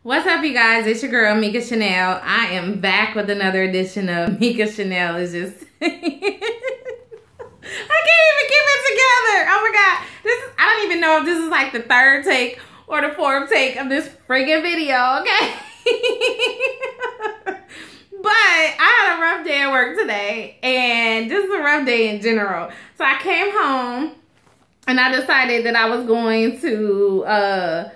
What's up, you guys? It's your girl, Mika Chanel. I am back with another edition of Mika Chanel is just... I can't even keep it together. Oh my God. I don't even know if this is like the third take or the fourth take of this friggin' video, okay? But I had a rough day at work today, and this is a rough day in general. So I came home, and I decided that I was going to...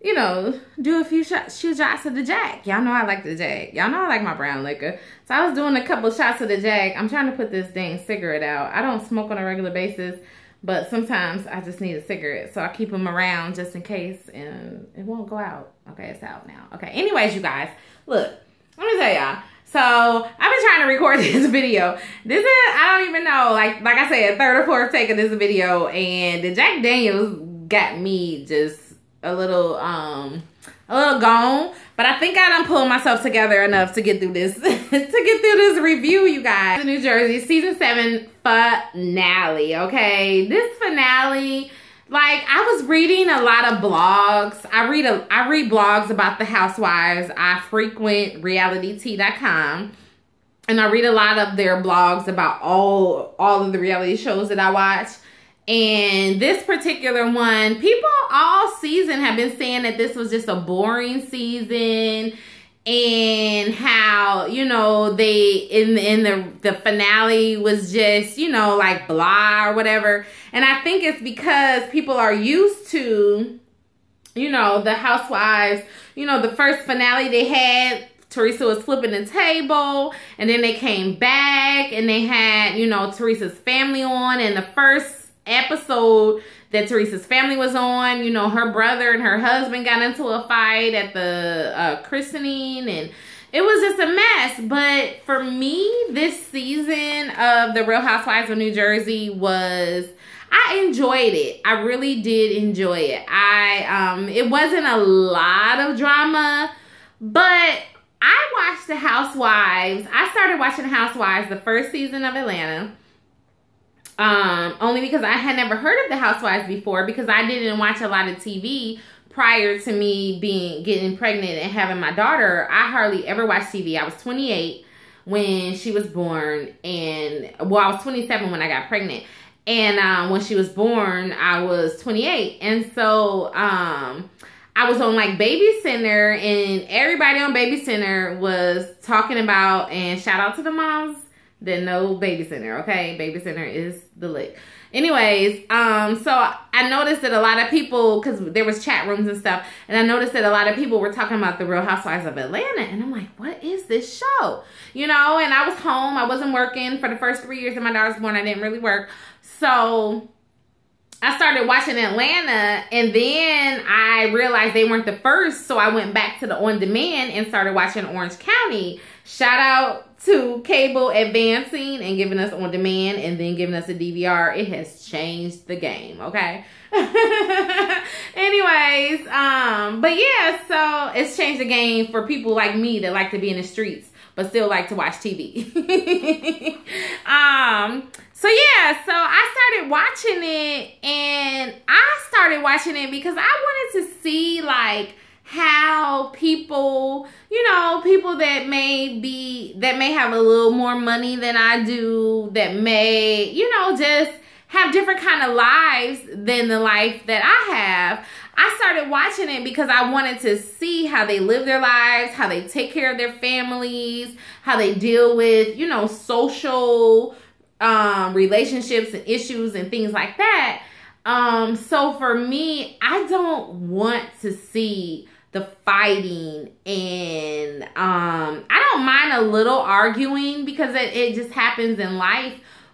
you know, do a few shots of the Jack. Y'all know I like the Jack. Y'all know I like my brown liquor. So I was doing a couple shots of the Jack. I'm trying to put this dang cigarette out. I don't smoke on a regular basis, but sometimes I just need a cigarette. So I keep them around just in case, and it won't go out. Okay, it's out now. Okay, anyways, you guys, look, let me tell y'all. So I've been trying to record this video. This is, I don't even know, like I said, third or fourth take of this video, and the Jack Daniels got me just a little gone, but I think I done pulled myself together enough to get through this review, you guys. The New Jersey season 7 finale. Okay, this finale, like, I was reading a lot of blogs. I read blogs about the Housewives. I frequent realityt.com, and I read a lot of their blogs about all of the reality shows that I watch. And this particular one, people all season have been saying that this was just a boring season, and how, you know, they in the finale was just, you know, like blah or whatever. And I think it's because people are used to, you know, the Housewives, you know, the first finale they had, Teresa was flipping the table, and then they came back and they had, you know, Teresa's family on, and the first episode that Teresa's family was on, you know, her brother and her husband got into a fight at the christening, and it was just a mess. But for me, this season of The Real Housewives of New Jersey I enjoyed it. I really did enjoy it. It wasn't a lot of drama, but I watched the Housewives. I started watching the Housewives the first season of Atlanta. Only because I had never heard of the Housewives before, because I didn't watch a lot of TV prior to me getting pregnant and having my daughter. I hardly ever watched TV. I was 28 when she was born, and well, I was 27 when I got pregnant, and when she was born, I was 28, and so I was on like Baby Center, and everybody on Baby Center was talking about, and shout out to the moms that know Baby Center, okay? Baby Center is the lick. Anyways, so I noticed that a lot of people, because there was chat rooms and stuff, and I noticed that a lot of people were talking about The Real Housewives of Atlanta, and I'm like, what is this show? You know, and I was home. I wasn't working for the first 3 years that my daughter was born. I didn't really work. So I started watching Atlanta, and then I realized they weren't the first, so I went back to the on-demand and started watching Orange County. Shout out to cable advancing and giving us on-demand and then giving us a DVR. It has changed the game, okay? Anyways, but yeah, so it's changed the game for people like me that like to be in the streets but still like to watch TV. So yeah, so I started watching it, and I started watching it because I wanted to see like how people, you know, people that may have a little more money than I do, that may, you know, just have different kind of lives than the life that I have. I started watching it because I wanted to see how they live their lives, how they take care of their families, how they deal with, you know, social relationships and issues and things like that. So for me, I don't want to see the fighting, and I don't mind a little arguing because it just happens in life,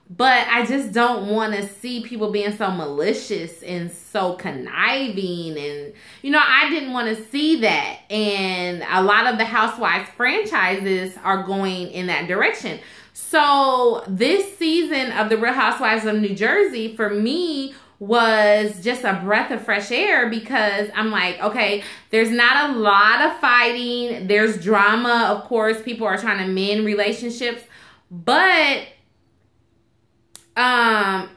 but I just don't want to see people being so malicious and so conniving, and you know, I didn't want to see that, and a lot of the Housewives franchises are going in that direction. So this season of The Real Housewives of New Jersey, for me, was just a breath of fresh air, because I'm like, okay, there's not a lot of fighting. There's drama, of course. People are trying to mend relationships, but I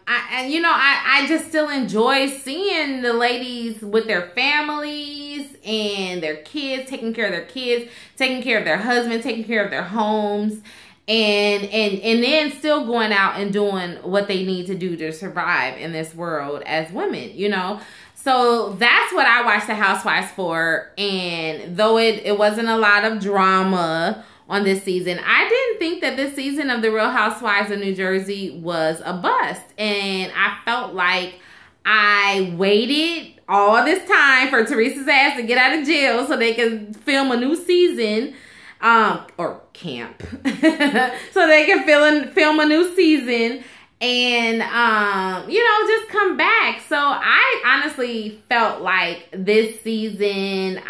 just still enjoy seeing the ladies with their families and their kids, taking care of their kids, taking care of their husbands, taking care of their homes, and then still going out and doing what they need to do to survive in this world as women, you know. So that's what I watched the Housewives for. And though it wasn't a lot of drama on this season, I didn't think that this season of The Real Housewives of New Jersey was a bust. And I felt like I waited all this time for Teresa's ass to get out of jail so they could film a new season, or camp, so they can film a new season and, just come back. So I honestly felt like this season,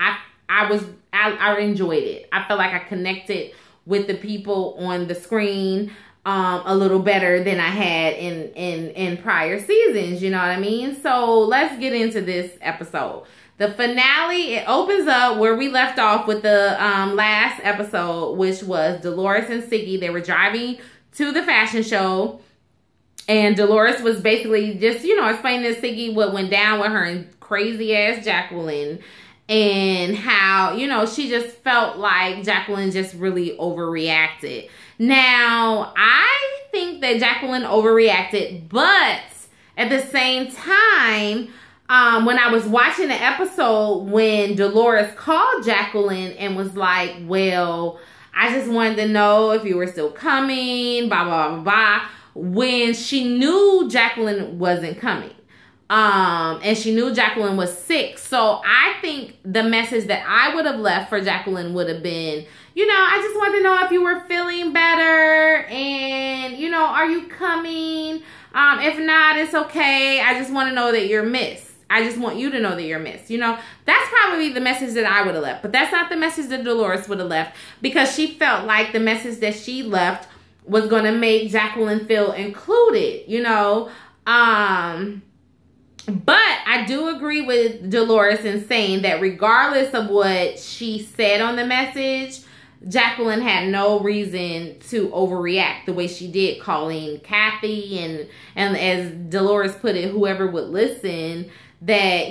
I enjoyed it. I felt like I connected with the people on the screen a little better than I had in prior seasons, you know what I mean? So let's get into this episode. The finale, it opens up where we left off with the last episode, which was Dolores and Siggy. They were driving to the fashion show, and Dolores was basically just, explaining to Siggy what went down with her and crazy ass Jacqueline, and how, she just felt like Jacqueline just really overreacted. Now, I think that Jacqueline overreacted, but at the same time, when I was watching the episode, when Dolores called Jacqueline and was like, well, I just wanted to know if you were still coming, blah, blah, blah, blah, when she knew Jacqueline wasn't coming. And she knew Jacqueline was sick. So I think the message that I would have left for Jacqueline would have been, I just wanted to know if you were feeling better and, are you coming? If not, it's okay. I just want to know that you're missed. I just want you to know that you're missed. That's probably the message that I would have left. But that's not the message that Dolores would have left, because she felt like the message that she left was going to make Jacqueline feel included, But I do agree with Dolores in saying that regardless of what she said on the message, Jacqueline had no reason to overreact the way she did, calling Kathy and as Dolores put it, whoever would listen, that,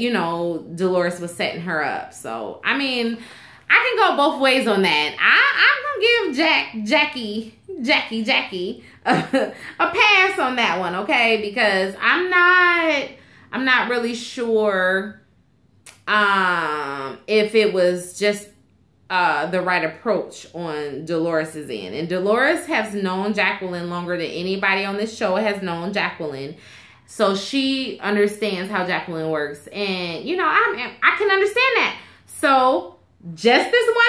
Dolores was setting her up. So, I mean, I can go both ways on that. I'm going to give Jackie a pass on that one, okay? Because I'm not really sure if it was just the right approach on Dolores's end. And Dolores has known Jacqueline longer than anybody on this show has known Jacqueline. So she understands how Jacqueline works. And, I can understand that. So just this one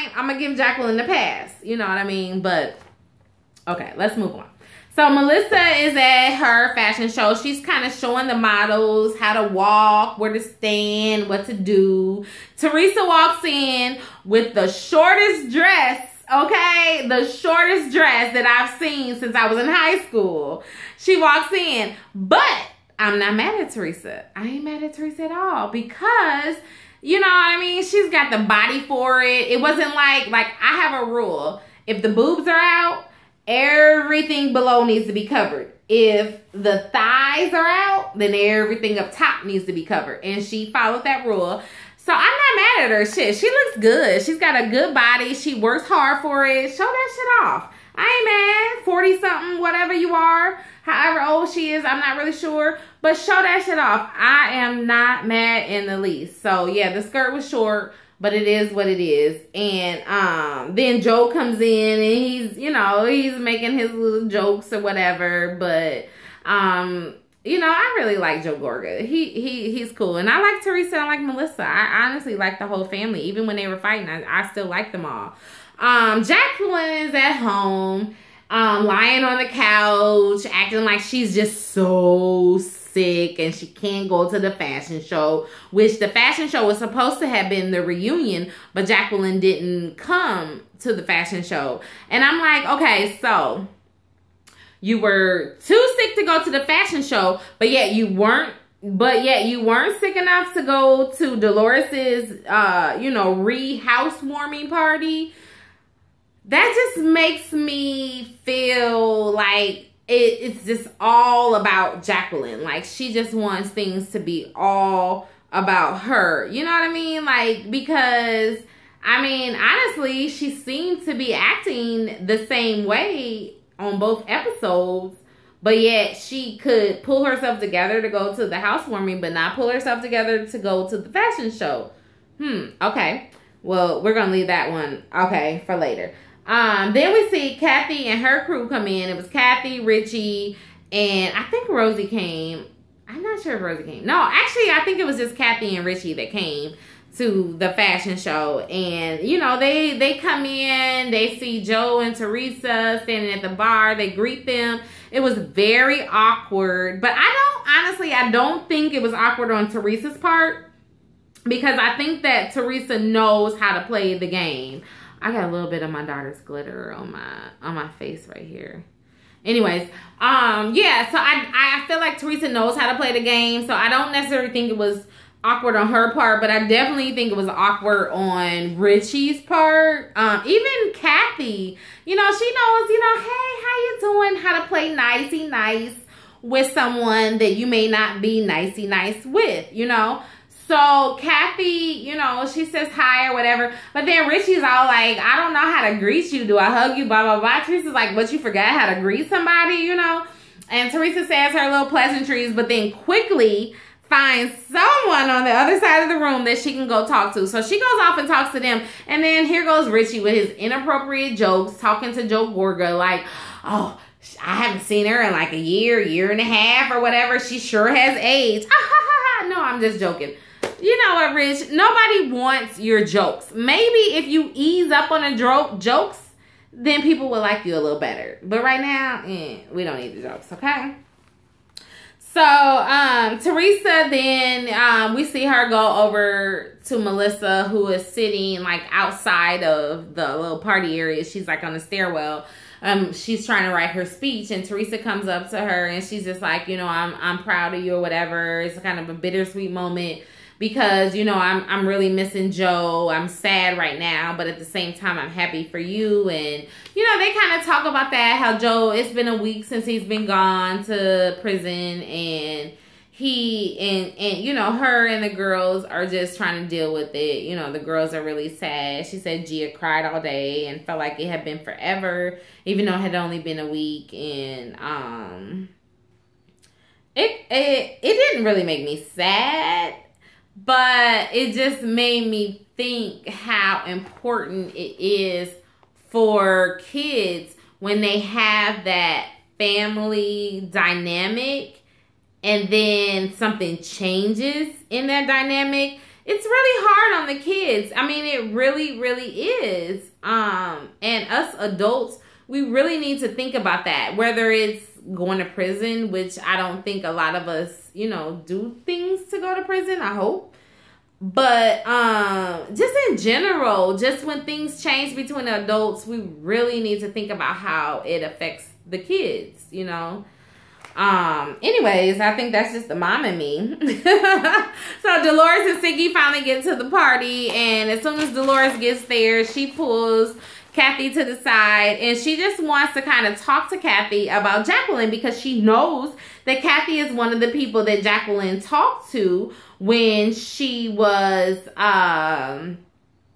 time, I'm going to give Jacqueline the pass. You know what I mean? But, okay, let's move on. So Melissa is at her fashion show. She's kind of showing the models how to walk, where to stand, what to do. Teresa walks in with the shortest dress, okay? The shortest dress that I've seen since I was in high school. She walks in, but I'm not mad at Teresa. I ain't mad at Teresa at all, because, you know what I mean? She's got the body for it. It wasn't like I have a rule. If the boobs are out, everything below needs to be covered. If the thighs are out, then everything up top needs to be covered. And she followed that rule. So I'm not mad at her. Shit, she looks good. She's got a good body. She works hard for it. Show that shit off. I ain't mad. 40-something, whatever you are, however old she is, I'm not really sure. But show that shit off. I am not mad in the least. So yeah, the skirt was short, but it is what it is. And then Joe comes in and he's making his little jokes or whatever. But I really like Joe Gorga. He's cool. And I like Teresa, I like Melissa. I honestly like the whole family. Even when they were fighting, I still like them all. Jacqueline is at home, lying on the couch, acting like she's just so sick and she can't go to the fashion show, which the fashion show was supposed to have been the reunion, but Jacqueline didn't come to the fashion show. And I'm like, okay, so you were too sick to go to the fashion show, but yet you weren't sick enough to go to Dolores's housewarming party. That just makes me feel like it's just all about Jacqueline. Like, she just wants things to be all about her. You know what I mean? Like, because, I mean, honestly, she seemed to be acting the same way on both episodes, but yet she could pull herself together to go to the housewarming, but not pull herself together to go to the fashion show. Okay. Well, we're going to leave that one, okay, for later. Then we see Kathy and her crew come in. It was Kathy, Richie, and I think Rosie came. I'm not sure if Rosie came. No, actually, I think it was just Kathy and Richie that came to the fashion show. And, you know, they come in. They see Joe and Teresa standing at the bar. They greet them. It was very awkward. But I don't think it was awkward on Teresa's part, because I think that Teresa knows how to play the game. I got a little bit of my daughter's glitter on my face right here. Anyways, yeah, so I feel like Teresa knows how to play the game, so I don't necessarily think it was awkward on her part, but I definitely think it was awkward on Richie's part. Even Kathy, you know, she knows, you know, hey, how you doing? How to play nicey nice with someone that you may not be nicey nice with, you know? So Kathy, you know, she says hi or whatever, but then Richie's all like, I don't know how to greet you. Do I hug you? Blah, blah, blah. Teresa's like, but you forgot how to greet somebody, you know? And Teresa says her little pleasantries, but then quickly finds someone on the other side of the room that she can go talk to. So she goes off and talks to them. And then here goes Richie with his inappropriate jokes, talking to Joe Gorga like, oh, I haven't seen her in like a year and a half or whatever. She sure has AIDS. No, I'm just joking. You know what, Rich? Nobody wants your jokes. Maybe if you ease up on the jokes, then people will like you a little better. But right now, we don't need the jokes, okay? So, Teresa, then we see her go over to Melissa, who is sitting like outside of the little party area. She's like on the stairwell. She's trying to write her speech, and Teresa comes up to her and she's just like, you know, I'm proud of you or whatever. It's kind of a bittersweet moment, because, you know, I'm really missing Joe. I'm sad right now, but at the same time, I'm happy for you. And, you know, they kind of talk about that, how Joe, it's been a week since he's been gone to prison, and he and you know, her and the girls are just trying to deal with it. You know, the girls are really sad. She said Gia cried all day and felt like it had been forever, even though it had only been a week. And it didn't really make me sad, but it just made me think how important it is for kids when they have that family dynamic and then something changes in that dynamic. It's really hard on the kids. I mean, it really, really is. And us adults, we really need to think about that, whether it's going to prison, which I don't think a lot of us, you know, do things to go to prison, I hope. But just in general, just when things change between adults, we really need to think about how it affects the kids, you know. Anyways, I think that's just the mom in me. So Dolores and Siggy finally get to the party, and as soon as Dolores gets there, she pulls Kathy to the side, and she just wants to kind of talk to Kathy about Jacqueline, because she knows that Kathy is one of the people that Jacqueline talked to when she was,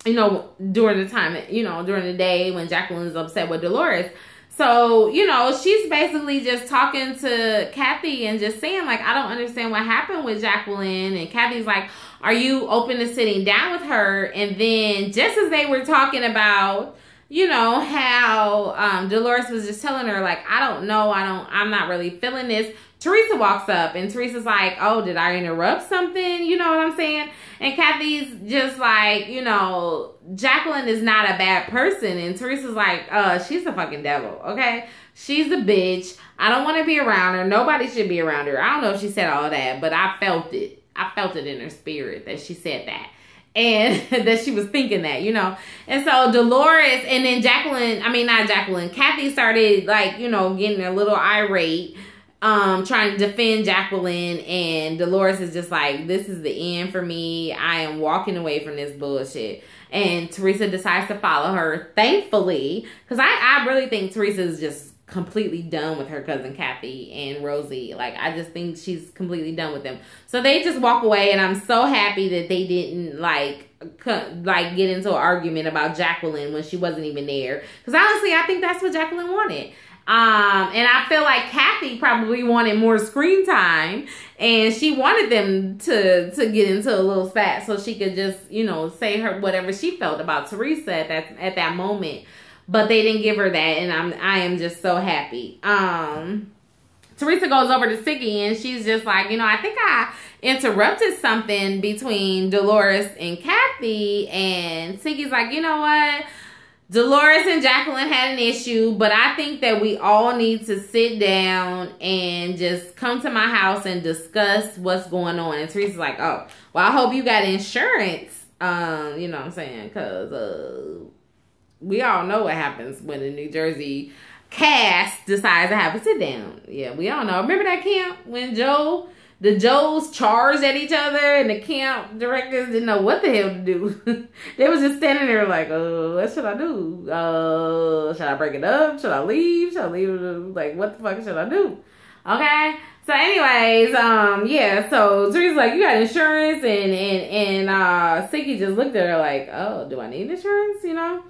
you know, during the time, you know, during the day when Jacqueline was upset with Dolores. So, you know, she's basically just talking to Kathy and just saying, like, I don't understand what happened with Jacqueline. And Kathy's like, are you open to sitting down with her? And then just as they were talking about, you know, how Dolores was just telling her, like, I don't know, I'm not really feeling this, Teresa walks up, and Teresa's like, oh, did I interrupt something? You know what I'm saying? And Kathy's just like, you know, Jacqueline is not a bad person. And Teresa's like, she's a fucking devil, okay? She's a bitch. I don't want to be around her. Nobody should be around her. I don't know if she said all that, but I felt it. I felt it in her spirit that she said that. And that she was thinking that, you know. And so Dolores, and then Kathy started, like, you know, getting a little irate, trying to defend Jacqueline, and Dolores is just like, this is the end for me. I am walking away from this bullshit. And Teresa decides to follow her, thankfully, because I really think Teresa is just completely done with her cousin Kathy and Rosie. Like, I just think she's completely done with them. So they just walk away, and I'm so happy that they didn't like get into an argument about Jacqueline when she wasn't even there. Because honestly, I think that's what Jacqueline wanted. And I feel like Kathy probably wanted more screen time, and she wanted them to get into a little spat so she could just, you know, say her whatever she felt about Teresa at that moment. But they didn't give her that, and I am just so happy. Teresa goes over to Siggy, and she's just like, you know, I think I interrupted something between Dolores and Kathy. And Siggy's like, you know what? Dolores and Jacqueline had an issue, but I think that we all need to sit down and just come to my house and discuss what's going on. And Teresa's like, oh, well, I hope you got insurance. You know what I'm saying? Because we all know what happens when the New Jersey cast decides to have a sit down. Yeah, we all know. Remember that camp when the Joes charged at each other and the camp directors didn't know what the hell to do. They was just standing there like, what should I do? Should I break it up? Should I leave? Should I leave? Like, what the fuck should I do? Okay. So anyways, yeah, so Teresa's like, you got insurance, and Siggy just looked at her like, oh, do I need insurance? You know?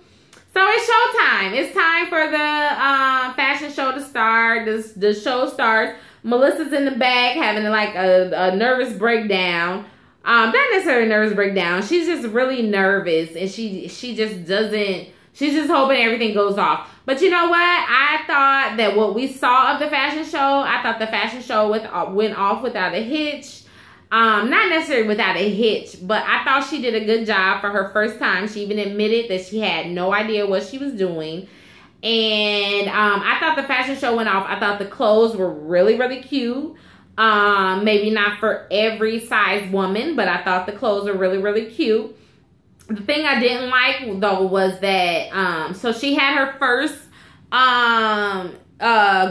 So it's showtime. It's time for the fashion show to start. The show starts. Melissa's in the back having like a nervous breakdown. Not necessarily a nervous breakdown. She's just really nervous, and she just doesn't. She's just hoping everything goes off. But you know what? I thought that what we saw of the fashion show, I thought the fashion show went off without a hitch. Not necessarily without a hitch, but I thought she did a good job for her first time. She even admitted that she had no idea what she was doing. And I thought the fashion show went off. I thought the clothes were really, really cute. Maybe not for every size woman, but I thought the clothes were really, really cute. The thing I didn't like, though, was that, so she had her first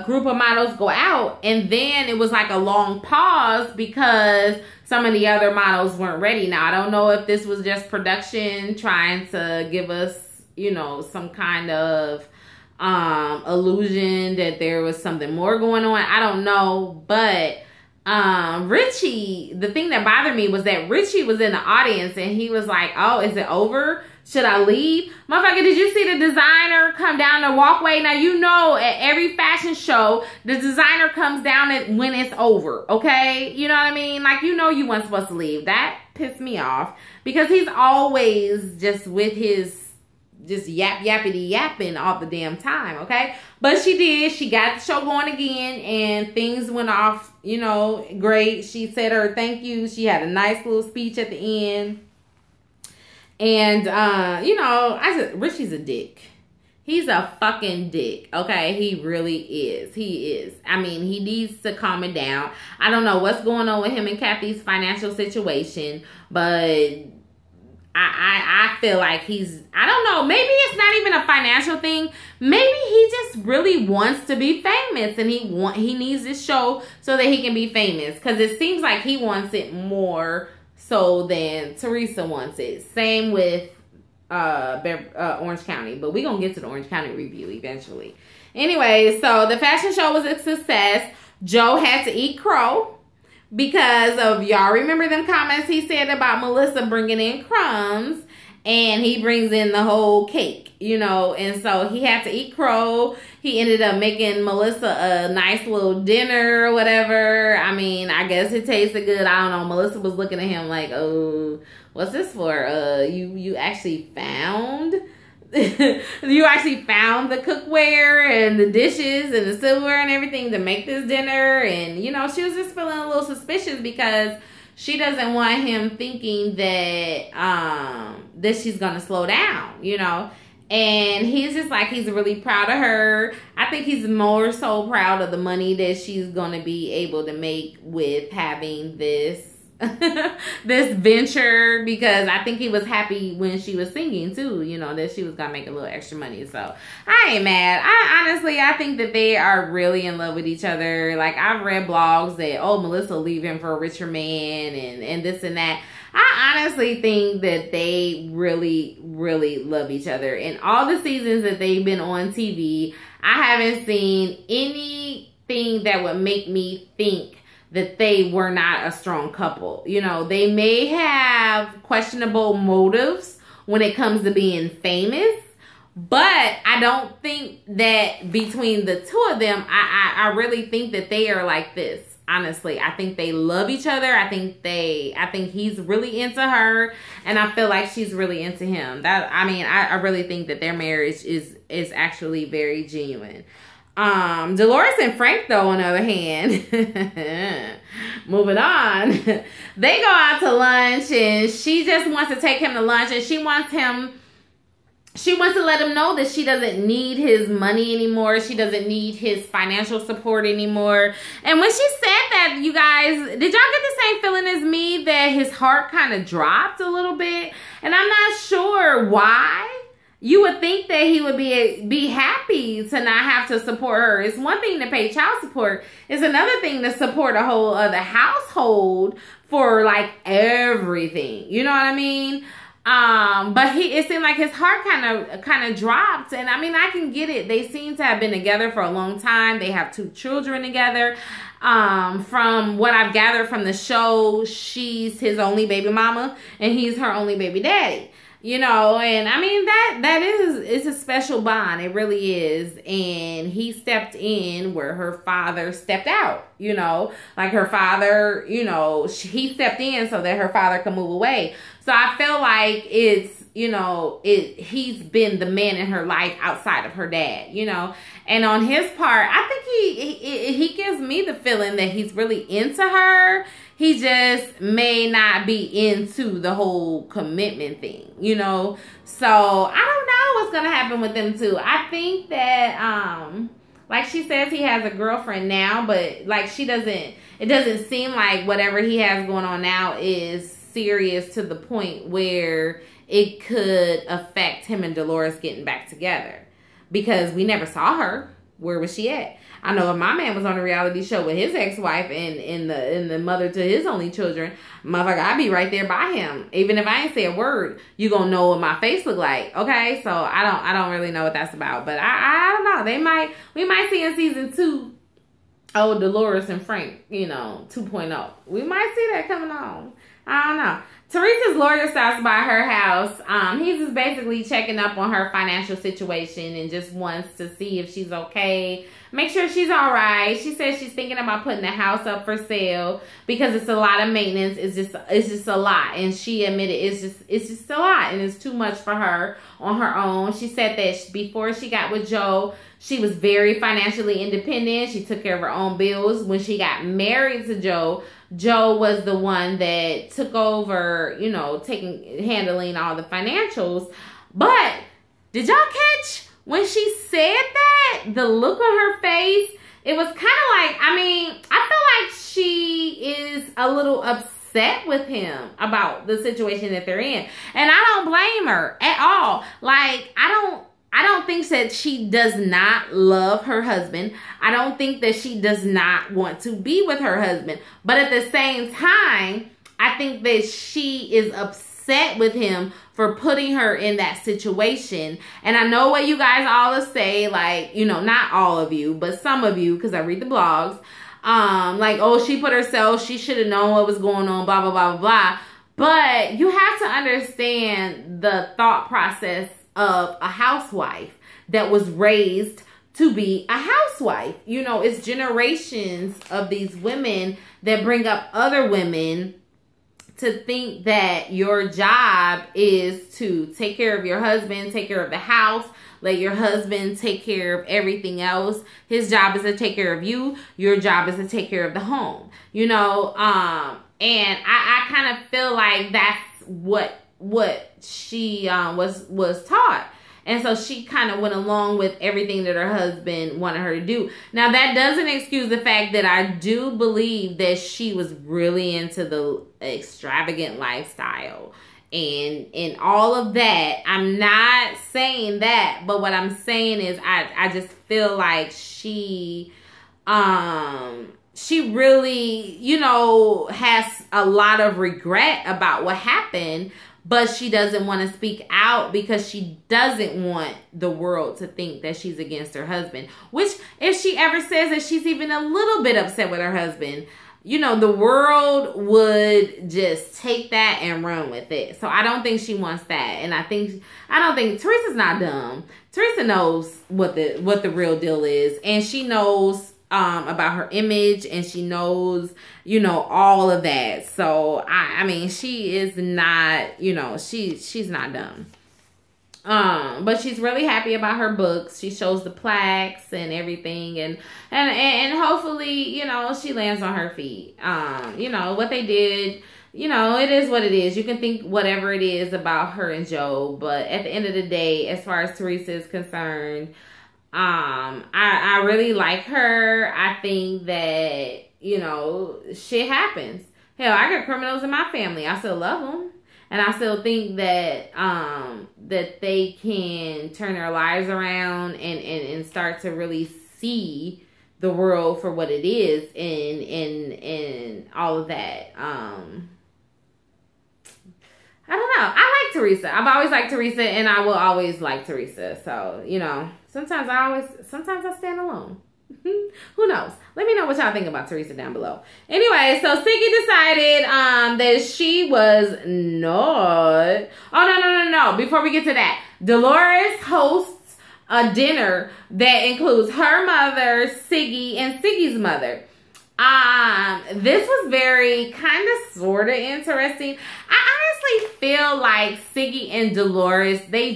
group of models go out, and then it was like a long pause because some of the other models weren't ready. Now, I don't know if this was just production trying to give us, you know, some kind of illusion that there was something more going on. I don't know, but Richie, the thing that bothered me was that Richie was in the audience, and he was like, oh, is it over? Should I leave? Motherfucker, did you see the designer come down the walkway? Now, you know, at every fashion show, the designer comes down when it's over, okay? You know what I mean? Like, you know you weren't supposed to leave. That pissed me off because he's always just with his just yappity yapping all the damn time, okay? But she did. She got the show going again, and things went off, you know, great. She said her thank you. She had a nice little speech at the end. And, you know, I said, Richie's a dick. He's a fucking dick, okay? He really is. He is. I mean, he needs to calm it down. I don't know what's going on with him and Kathy's financial situation, but I feel like he's, I don't know, maybe it's not even a financial thing. Maybe he just really wants to be famous, and he needs this show so that he can be famous, because it seems like he wants it more so than Teresa wants it. Same with Orange County, but we're gonna get to the Orange County review eventually. Anyway, so the fashion show was a success. Joe had to eat crow because of, y'all remember them comments he said about Melissa bringing in crumbs, and he brings in the whole cake, you know, and so he had to eat crow. He ended up making Melissa a nice little dinner or whatever. I mean, I guess it tasted good. I don't know. Melissa was looking at him like, oh, what's this for? You actually found you actually found the cookware and the dishes and the silverware and everything to make this dinner. And, you know, she was just feeling a little suspicious because she doesn't want him thinking that that she's gonna slow down, you know. And he's just like, he's really proud of her. I think he's more so proud of the money that she's gonna be able to make with having this this venture, because I think he was happy when she was singing too, you know, that she was gonna make a little extra money. So I ain't mad. I think that they are really in love with each other. Like, I've read blogs that, oh, Melissa will leave him for a richer man and this and that. I I honestly think that they really, really love each other. In all the seasons that they've been on TV, I haven't seen anything that would make me think that they were not a strong couple. You know, they may have questionable motives when it comes to being famous, but I don't think that between the two of them, I really think that they are like this. Honestly, I think they love each other. I think he's really into her, and I feel like she's really into him. I really think that their marriage is actually very genuine. Dolores and Frank, though, on the other hand, moving on, they go out to lunch, and she just wants to take him to lunch, and she wants to let him know that she doesn't need his money anymore. She doesn't need his financial support anymore. And when she said that, you guys, did y'all get the same feeling as me that his heart kind of dropped a little bit? And I'm not sure why. You would think that he would be happy to not have to support her. It's one thing to pay child support. It's another thing to support a whole other household for like everything. You know what I mean? But it seemed like his heart kind of dropped. And I mean, I can get it. They seem to have been together for a long time. They have 2 children together. From what I've gathered from the show, she's his only baby mama and he's her only baby daddy. You know, and I mean, it's a special bond. It really is. And he stepped in where her father stepped out, you know, like her father, you know, he stepped in so that her father could move away. So I feel like it's, you know, he's been the man in her life outside of her dad, you know. And on his part, I think he gives me the feeling that he's really into her. He just may not be into the whole commitment thing, you know. So I don't know what's gonna happen with them two. I think that like she says, he has a girlfriend now, but like it doesn't seem like whatever he has going on now is serious to the point where it could affect him and Dolores getting back together, because we never saw her. Where was she at? I know if my man was on a reality show with his ex-wife and the mother to his only children, motherfucker, I'd be right there by him. Even if I ain't say a word, you gonna know what my face look like. Okay, so I don't really know what that's about, but I don't know. We might see in season 2, Dolores and Frank, you know, 2.0. We might see that coming on. I don't know. Teresa's lawyer stops by her house. He's just basically checking up on her financial situation and just wants to see if she's okay. Make sure she's all right. She says she's thinking about putting the house up for sale because it's a lot of maintenance. It's just a lot. And she admitted it's just a lot and it's too much for her on her own. She said that before she got with Joe, she was very financially independent. She took care of her own bills. When she got married to Joe, Joe was the one that took over, you know, handling all the financials. But did y'all catch when she said that? The look on her face, it was kind of like, I mean, I feel like she is a little upset with him about the situation that they're in. And I don't blame her at all. Like, I don't think that she does not love her husband. I don't think that she does not want to be with her husband. But at the same time, I think that she is upset with him for putting her in that situation. And I know what you guys all say, like, you know, not all of you, but some of you, because I read the blogs, like, oh, she put herself, she should have known what was going on, blah, blah, blah, blah, blah. But you have to understand the thought process of a housewife that was raised to be a housewife. You know, it's generations of these women that bring up other women to think that your job is to take care of your husband, take care of the house, let your husband take care of everything else. His job is to take care of you. Your job is to take care of the home. You know, and I kind of feel like that's what she was taught. And so she kind of went along with everything that her husband wanted her to do. Now, that doesn't excuse the fact that I do believe that she was really into the extravagant lifestyle and all of that. I'm not saying that, but what I'm saying is I just feel like she she really, you know, has a lot of regret about what happened, but she doesn't want to speak out because she doesn't want the world to think that she's against her husband. Which, if she ever says that she's even a little bit upset with her husband, you know, the world would just take that and run with it. So I don't think she wants that. And I don't think Teresa's not dumb. Teresa knows what the real deal is, and she knows about her image, and she knows, you know, all of that. So I mean, she is not, you know, she's not dumb. But she's really happy about her books. She shows the plaques and everything, and hopefully, you know, she lands on her feet. You know, what they did, you know, it is what it is. You can think whatever it is about her and Joe, but at the end of the day, as far as Teresa is concerned, I really like her. I think that, you know, shit happens. Hell, I got criminals in my family. I still love them. And I still think that that they can turn their lives around and start to really see the world for what it is, and all of that. I don't know. I like Teresa. I've always liked Teresa, and I will always like Teresa. So, you know, sometimes I stand alone. Who knows? Let me know what y'all think about Teresa down below. Anyway, so Siggy decided that she was not... Oh, no. Before we get to that, Dolores hosts a dinner that includes her mother, Siggy, and Siggy's mother. This was very kind of sort of interesting. I honestly feel like Siggy and Dolores, they're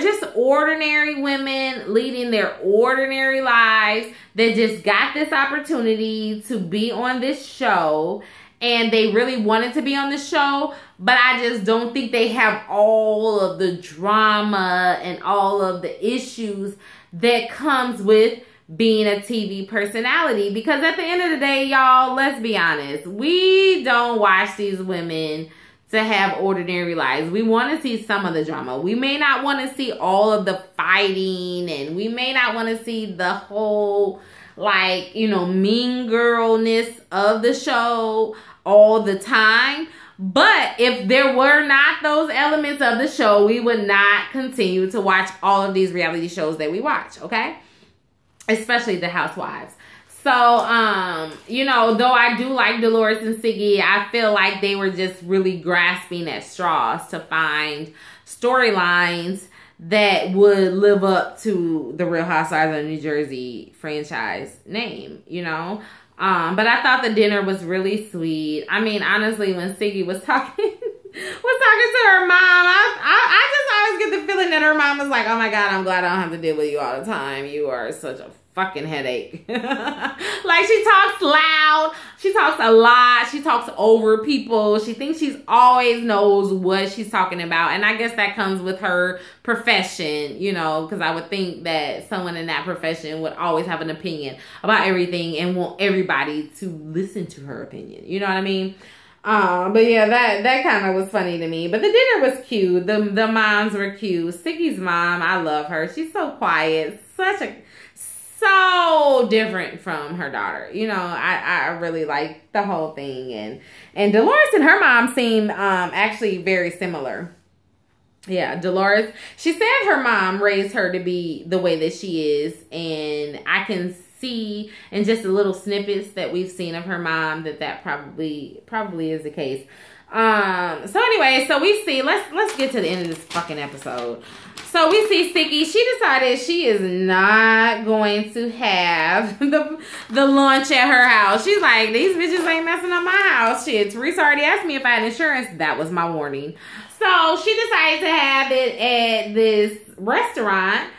just ordinary women leading their ordinary lives that just got this opportunity to be on this show, and they really wanted to be on the show, but I just don't think they have all of the drama and all of the issues that comes with being a TV personality. Because at the end of the day, y'all, let's be honest, we don't watch these women to have ordinary lives. We want to see some of the drama. We may not want to see all of the fighting, and we may not want to see the whole, like, you know, mean girlness of the show all the time. But if there were not those elements of the show, we would not continue to watch all of these reality shows that we watch, okay? Especially the Housewives. So, you know, though I do like Dolores and Siggy, I feel like they were just really grasping at straws to find storylines that would live up to the Real Housewives of New Jersey franchise name, you know. But I thought the dinner was really sweet. I mean, honestly, when Siggy was talking to her mom, I just always get the feeling that her mom was like, oh my God, I'm glad I don't have to deal with you all the time. You are such a fucking headache. Like, she talks loud, she talks a lot, she talks over people, she thinks she's always knows what she's talking about, and I guess that comes with her profession, you know, because I would think that someone in that profession would always have an opinion about everything and want everybody to listen to her opinion, you know what I mean? But yeah, that kind of was funny to me. But the dinner was cute. The moms were cute. Siggy's mom, I love her. She's so quiet, so different from her daughter. You know, I really like the whole thing. And Dolores and her mom seem actually very similar. Yeah, Dolores, she said her mom raised her to be the way that she is, and I can see in just the little snippets that we've seen of her mom that probably is the case. So anyway, so we see, let's get to the end of this fucking episode. So we see Siggy, she decided she is not going to have the lunch at her house. She's like, these bitches ain't messing up my house. Shit, Teresa already asked me if I had insurance. That was my warning. So she decided to have it at this restaurant.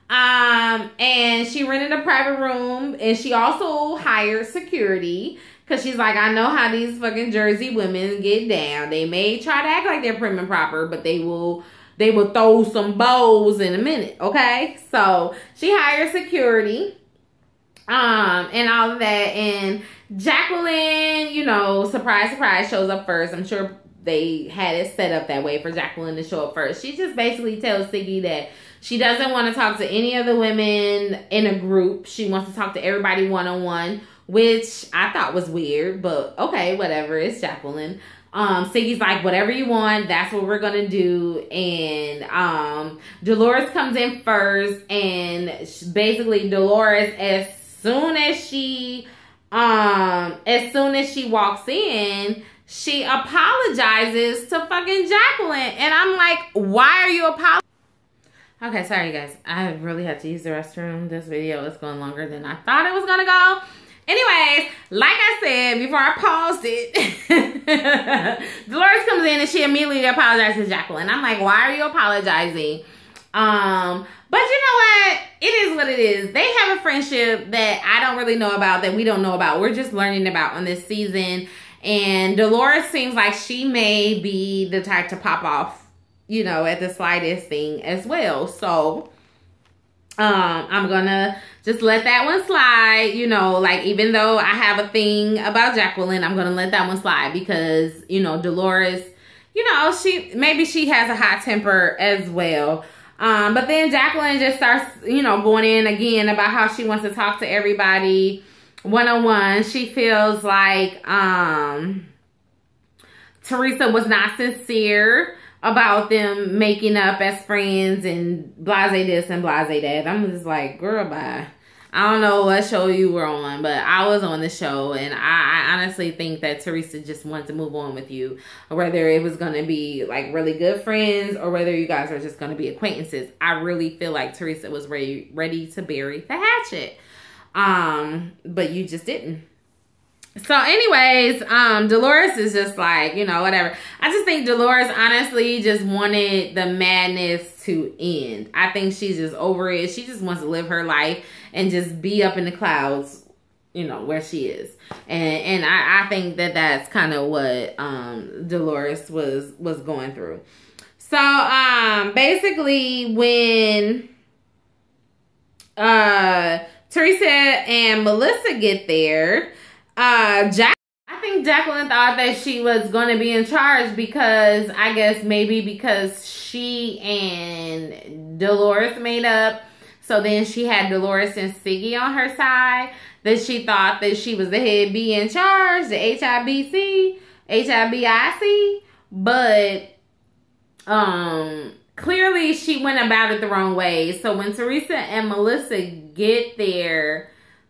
And she rented a private room, and she also hired security, because she's like, I know how these fucking Jersey women get down. They may try to act like they're prim and proper, but they will throw some bows in a minute, okay? So she hired security, and all of that, and Jacqueline, you know, surprise, surprise, shows up first. I'm sure they had it set up that way for Jacqueline to show up first. She just basically tells Siggy that she doesn't want to talk to any of the women in a group. She wants to talk to everybody one-on-one, which I thought was weird, but okay, whatever. It's Jacqueline. Siggy's like, whatever you want, that's what we're gonna do. And Dolores comes in first, and basically Dolores, as soon as she walks in, she apologizes to fucking Jacqueline. And I'm like, why are you apologizing? Okay, sorry guys. I really had to use the restroom. This video is going longer than I thought it was gonna go. Anyways, like I said before I paused it, Dolores comes in and she immediately apologizes to Jacqueline. I'm like, why are you apologizing? But you know what? It is what it is. They have a friendship that I don't really know about, that we don't know about. We're just learning about on this season. And Dolores seems like she may be the type to pop off, you know, at the slightest thing as well. So I'm gonna just let that one slide, you know, like, even though I have a thing about Jacqueline, I'm gonna let that one slide because, you know, Dolores, you know, maybe she has a hot temper as well. But then Jacqueline just starts, you know, going in again about how she wants to talk to everybody one-on-one. She feels like Teresa was not sincere about them making up as friends and blase this and blase that. I'm just like, girl, bye. I don't know what show you were on, but I was on the show, and I honestly think that Teresa just wanted to move on with you, or whether it was going to be like really good friends or whether you guys are just going to be acquaintances. I really feel like Teresa was ready to bury the hatchet, but you just didn't. So anyways, Dolores is just like, you know, whatever. I just think Dolores honestly just wanted the madness to end. I think she's just over it. She just wants to live her life and just be up in the clouds, you know, where she is. And I think that that's kind of what Dolores was going through. So basically when Teresa and Melissa get there, I think Jacqueline thought that she was going to be in charge because I guess maybe because she and Dolores made up. So then she had Dolores and Siggy on her side, that she thought that she was the head bee in charge, the HIBC, HIBIC. But clearly she went about it the wrong way. So when Teresa and Melissa get there,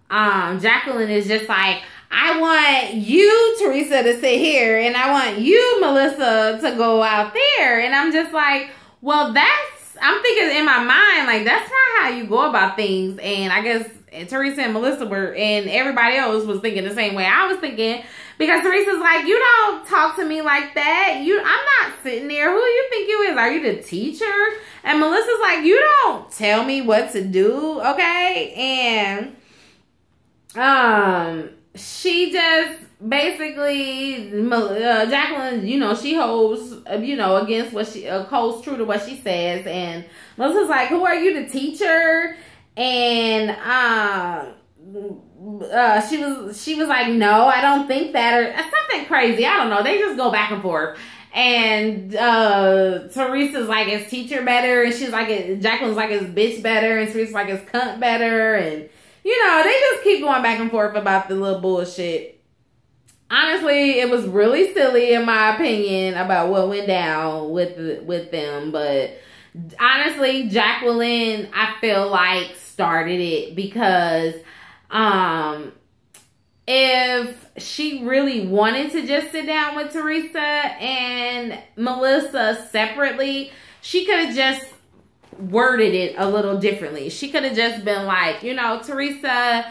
Jacqueline is just like, I want you, Teresa, to sit here, and I want you, Melissa, to go out there. And I'm just like, well, I'm thinking in my mind, like, that's not how you go about things. And I guess Teresa and Melissa and everybody else was thinking the same way I was thinking. Because Teresa's like, you don't talk to me like that. I'm not sitting there. Who do you think you is? Are you the teacher? And Melissa's like, you don't tell me what to do, okay? And she just basically, Jacqueline, you know, she holds, you know, against what she holds true to what she says. And Melissa's like, who are you, the teacher? And she was like, no, I don't think that, or something crazy. I don't know. They just go back and forth. And Teresa's like, is teacher better? And she's like, Jacqueline's like, is bitch better? And Teresa's like, is cunt better? And you know, they just keep going back and forth about the little bullshit. Honestly, it was really silly in my opinion about what went down with them. But honestly, Jacqueline, I feel like, started it because if she really wanted to just sit down with Teresa and Melissa separately, she could have just worded it a little differently. She could have just been like, you know, Teresa,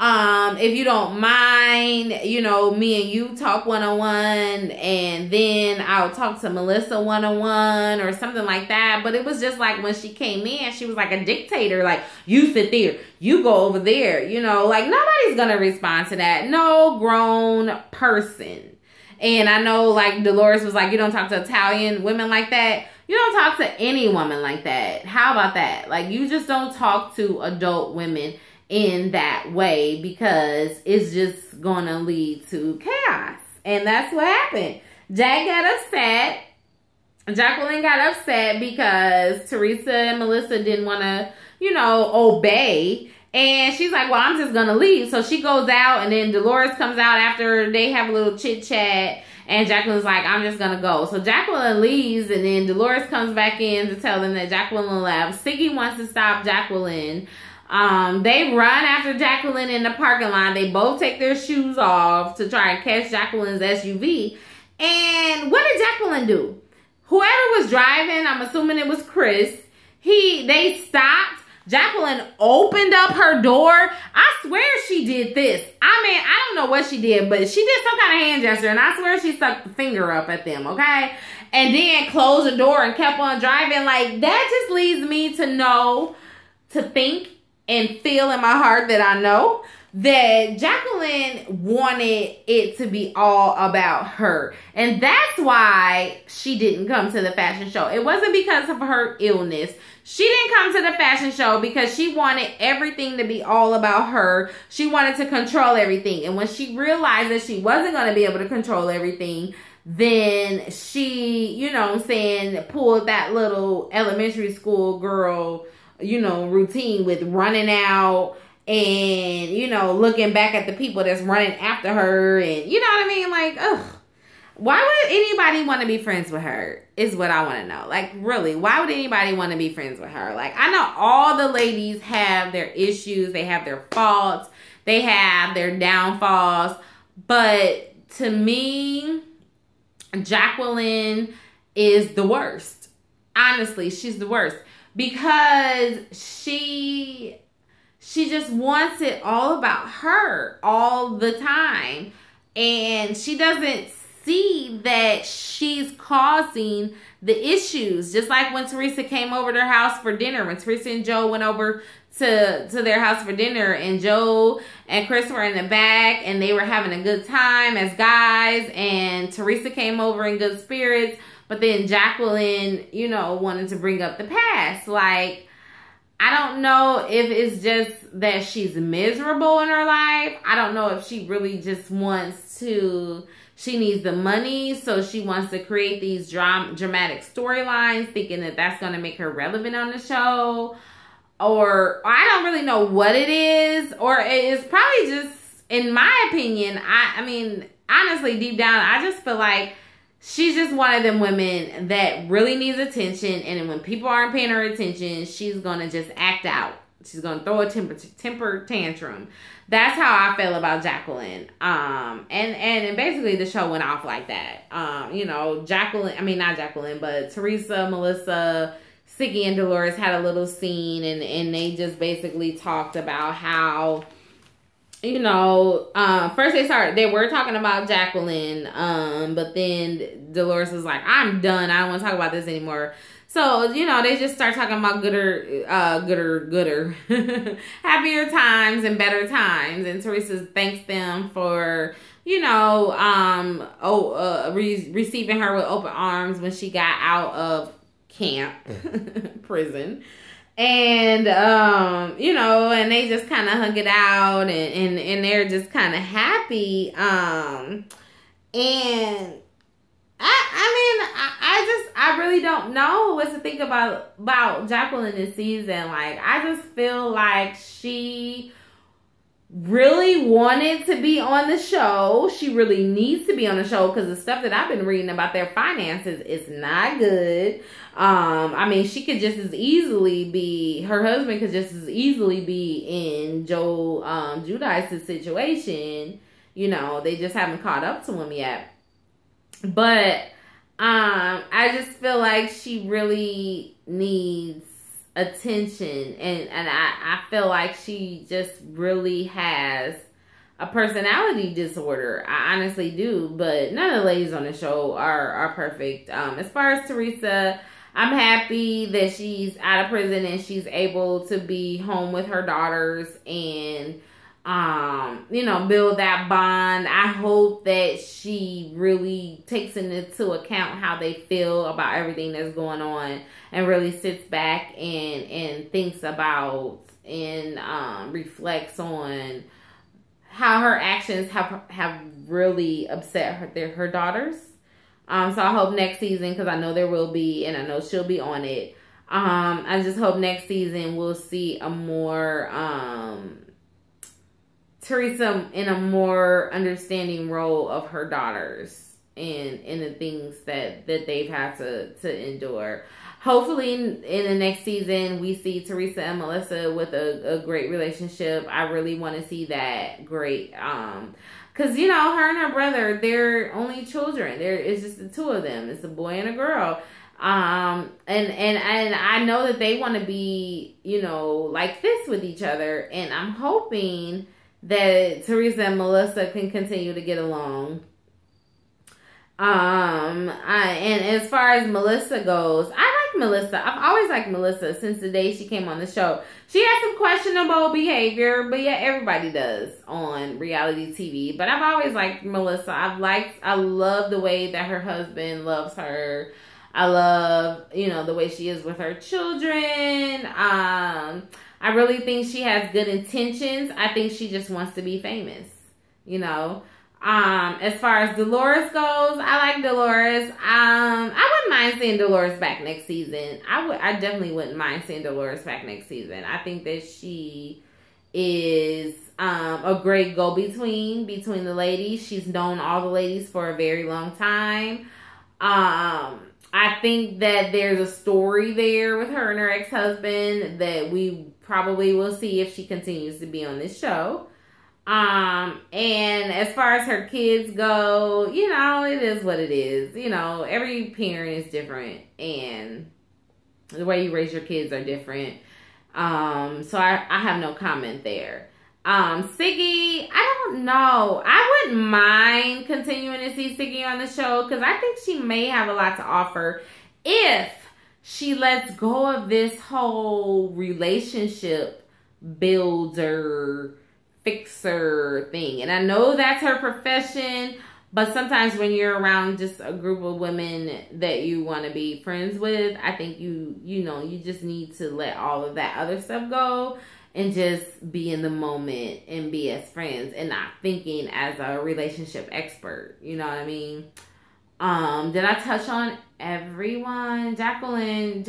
if you don't mind, you know, me and you talk one-on-one, and then I'll talk to Melissa one-on-one or something like that. But it was just like when she came in, she was like a dictator, like, you sit there, you go over there, you know, like nobody's gonna respond to that. No grown person. And I know, like, Dolores was like, you don't talk to Italian women like that. You don't talk to any woman like that. How about that? Like, you just don't talk to adult women in that way because it's just going to lead to chaos. And that's what happened. Jack got upset. Jacqueline got upset because Teresa and Melissa didn't want to, you know, obey. And she's like, well, I'm just going to leave. So she goes out, and then Dolores comes out after they have a little chit chat. And Jacqueline's like, I'm just going to go. So Jacqueline leaves, and then Dolores comes back in to tell them that Jacqueline left. Siggy wants to stop Jacqueline. They run after Jacqueline in the parking lot. They both take their shoes off to try and catch Jacqueline's SUV. And what did Jacqueline do? Whoever was driving, I'm assuming it was Chris, they stopped. Jacqueline opened up her door. I swear she did this. I mean, I don't know what she did, but she did some kind of hand gesture, and I swear she stuck the finger up at them, okay? And then closed the door and kept on driving. Like, that just leads me to know, to think and feel in my heart that I know that Jacqueline wanted it to be all about her. And that's why she didn't come to the fashion show. It wasn't because of her illness. She didn't come to the fashion show because she wanted everything to be all about her. She wanted to control everything. And when she realized that she wasn't going to be able to control everything, then she, you know what I'm saying, pulled that little elementary school girl, you know, routine with running out and, you know, looking back at the people that's running after her. And, you know what I mean? Like, ugh. Why would anybody want to be friends with her is what I want to know. Like, really, why would anybody want to be friends with her? Like, I know all the ladies have their issues. They have their faults. They have their downfalls. But to me, Jacqueline is the worst. Honestly, she's the worst. Because she just wants it all about her all the time. And she doesn't see that she's causing the issues. Just like when Teresa came over to their house for dinner. When Teresa and Joe went over to their house for dinner. And Joe and Chris were in the back. And they were having a good time as guys. And Teresa came over in good spirits. But then Jacqueline, you know, wanted to bring up the past. Like, I don't know if it's just that she's miserable in her life. I don't know if she really just wants to, she needs the money. So she wants to create these dramatic storylines, thinking that that's going to make her relevant on the show. Or I don't really know what it is. Or it's probably just, in my opinion, I mean, honestly, deep down, I just feel like she's just one of them women that really needs attention. And when people aren't paying her attention, she's going to just act out. She's going to throw a temper tantrum. That's how I feel about Jacqueline. And basically the show went off like that. You know, Jacqueline, I mean, not Jacqueline, but Teresa, Melissa, Siggy, and Dolores had a little scene. And they just basically talked about how, you know, first they were talking about Jacqueline, but then Dolores was like, I'm done. I don't want to talk about this anymore. So, you know, they just start talking about gooder, happier times and better times. And Teresa thanks them for, you know, receiving her with open arms when she got out of camp, prison. And, you know, and they just kind of hug it out and they're just kind of happy. And I really don't know what to think about Jacqueline this season. Like, I just feel like she really wanted to be on the show. She really needs to be on the show because the stuff that I've been reading about their finances is not good. I mean, she could just as easily be, her husband could just as easily be in Joe Giudice's situation. You know, they just haven't caught up to him yet. But I just feel like she really needs attention, and I feel like she just really has a personality disorder. I honestly do, but none of the ladies on the show are perfect. As far as Teresa, I'm happy that she's out of prison and she's able to be home with her daughters and you know, build that bond. I hope that she really takes into account how they feel about everything that's going on and really sits back and thinks about and reflects on how her actions have really upset her daughters. So I hope next season, because I know there will be, and I know she'll be on it. I just hope next season we'll see a more Teresa in a more understanding role of her daughters and the things that they've had to endure. Hopefully in the next season we see Teresa and Melissa with a great relationship. I really want to see that great. Because, you know, her and her brother, they're only children. It's just the two of them. It's a boy and a girl. And I know that they want to be, you know, like this with each other. And I'm hoping that Teresa and Melissa can continue to get along. And as far as Melissa goes, I like Melissa. I've always liked Melissa since the day she came on the show. She has some questionable behavior, but yeah, everybody does on reality TV. But I've always liked Melissa. I love the way that her husband loves her. I love, you know, the way she is with her children. I really think she has good intentions. I think she just wants to be famous, you know. As far as Dolores goes, I like Dolores. I wouldn't mind seeing Dolores back next season. I definitely wouldn't mind seeing Dolores back next season. I think that she is a great go-between between the ladies. She's known all the ladies for a very long time. I think that there's a story there with her and her ex-husband that we probably will see if she continues to be on this show. And as far as her kids go, you know, it is what it is. You know, every parent is different and the way you raise your kids are different. So I have no comment there. Siggy, I don't know. I wouldn't mind continuing to see Siggy on the show because I think she may have a lot to offer if she lets go of this whole relationship builder, fixer thing. And I know that's her profession, but sometimes when you're around just a group of women that you want to be friends with, I think you just need to let all of that other stuff go and just be in the moment and be as friends and not thinking as a relationship expert. You know what I mean? Did I touch on everyone? Jacqueline,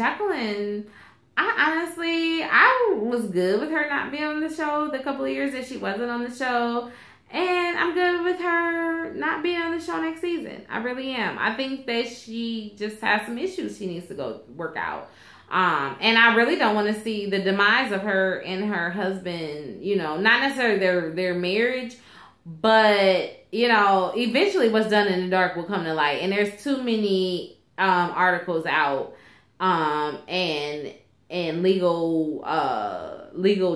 I was good with her not being on the show the couple of years that she wasn't on the show. And I'm good with her not being on the show next season. I really am. I think that she just has some issues she needs to go work out. And I really don't want to see the demise of her and her husband, you know, not necessarily their marriage, but, you know, eventually what's done in the dark will come to light. And there's too many articles out and legal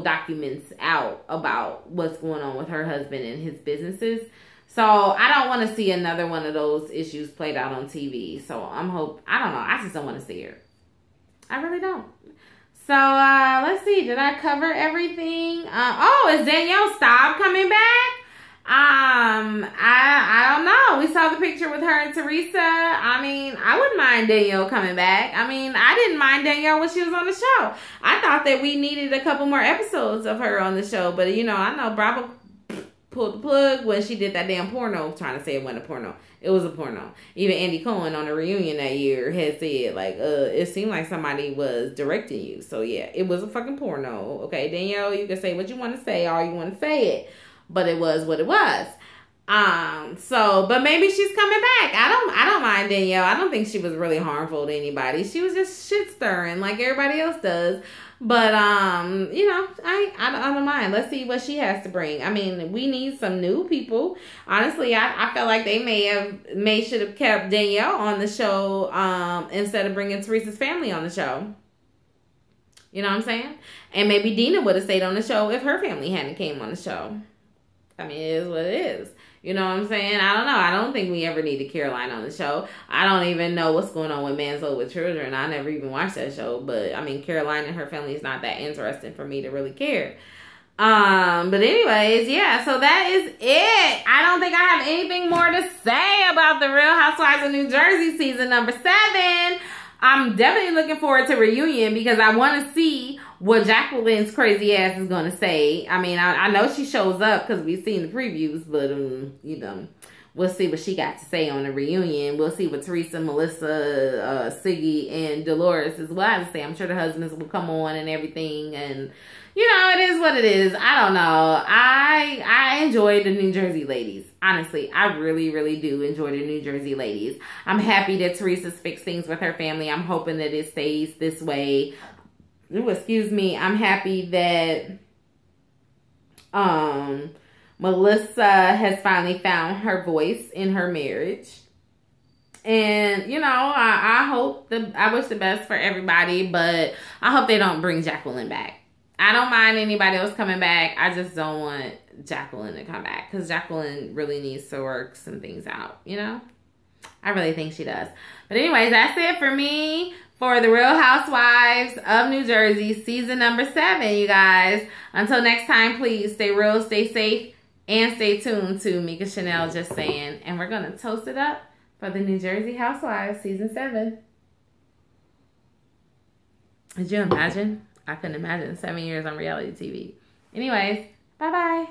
documents out about what's going on with her husband and his businesses. So I don't want to see another one of those issues played out on TV. So I don't know. I just don't want to see her. I really don't. So let's see. Did I cover everything? Is Danielle Staub coming back? I don't know. We saw the picture with her and Teresa. I mean, I wouldn't mind Danielle coming back. I mean, I didn't mind Danielle when she was on the show. I thought that we needed a couple more episodes of her on the show. But, you know, I know Bravo pulled the plug when she did that damn porno. Trying to say it wasn't a porno. It was a porno. Even Andy Cohen on the reunion that year had said, like, it seemed like somebody was directing you. So, yeah, it was a fucking porno. Okay, Danielle, you can say what you want to say, all you want to say it. But it was what it was. But maybe she's coming back. I don't mind Danielle. I don't think she was really harmful to anybody. She was just shit stirring like everybody else does. But you know, I don't mind. Let's see what she has to bring. I mean, we need some new people. Honestly, I felt like they should have kept Danielle on the show instead of bringing Teresa's family on the show. You know what I'm saying? And maybe Dina would have stayed on the show if her family hadn't came on the show. I mean, it is what it is. You know what I'm saying? I don't know. I don't think we ever needed Caroline on the show. I don't even know what's going on with Mansell with Children. I never even watched that show. But, I mean, Caroline and her family is not that interesting for me to really care. But anyways, yeah. So that is it. I don't think I have anything more to say about the Real Housewives of New Jersey season number 7. I'm definitely looking forward to reunion because I want to see what Jacqueline's crazy ass is going to say. I mean, I know she shows up because we've seen the previews, but, you know, we'll see what she got to say on the reunion. We'll see what Teresa, Melissa, Siggy, and Dolores as well have to say. I'm sure the husbands will come on and everything. And, you know, it is what it is. I don't know. I enjoy the New Jersey ladies. Honestly, I really, really do enjoy the New Jersey ladies. I'm happy that Teresa's fixed things with her family. I'm hoping that it stays this way. Ooh, excuse me. I'm happy that Melissa has finally found her voice in her marriage. And, you know, I wish the best for everybody, but I hope they don't bring Jacqueline back. I don't mind anybody else coming back. I just don't want Jacqueline to come back because Jacqueline really needs to work some things out, you know? I really think she does. But anyways, that's it for me for The Real Housewives of New Jersey, season number 7, you guys. Until next time, please stay real, stay safe, and stay tuned to Mika Chanel Just Saying. And we're going to toast it up for the New Jersey Housewives, season 7. Could you imagine? I couldn't imagine 7 years on reality TV. Anyways, bye-bye.